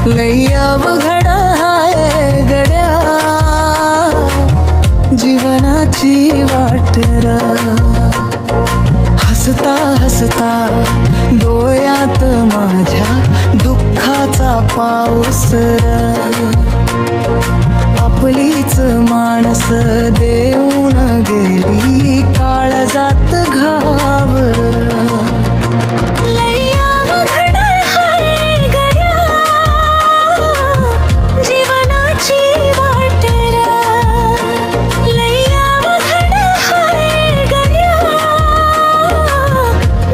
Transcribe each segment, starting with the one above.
लई अवघड हाय गड्या जीवनाची वाट र. हसता हसता डोळ्यात माझ्या दुःखाचा पाऊस र. आपलीच माणस देऊन गेली काळजात घाव. लई अवघड हाय गड्या जीवनाची वाट र. लई अवघड हाय गड्या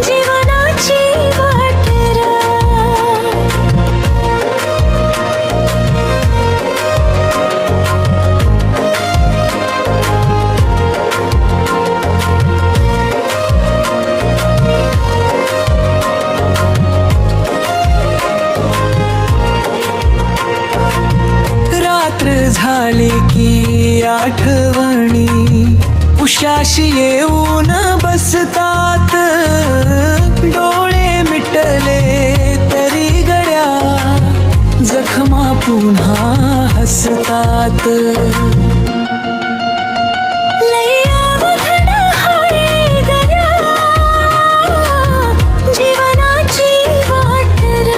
जीवनाची वाट र. रात्र झाली की आठवणी उशाशी येऊन बसतात. डोळे मिटले तरी गड्या जखमा पुन्हा हसतात. लई अवघड हाय गड्या जीवनाची वाट र.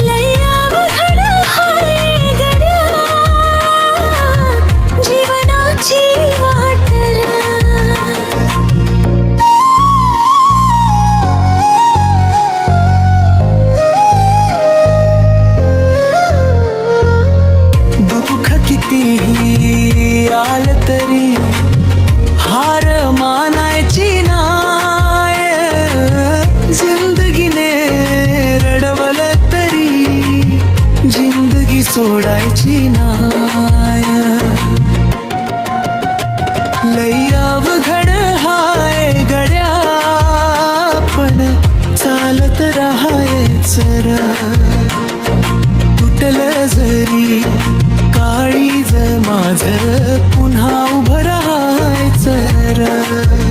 लई अवघड हाय गड्या जीवनाची वाट र. दुःख कितीही आलं तरी हार मानायची नाय. जिंदगीने रडवलं तरी जिंदगी सोडायची नाय. लई अवघड हाय गड्या पण चालत राहायचं र. तुटलं जरी काळीज माझं पुन्हा उभं राहायचं र.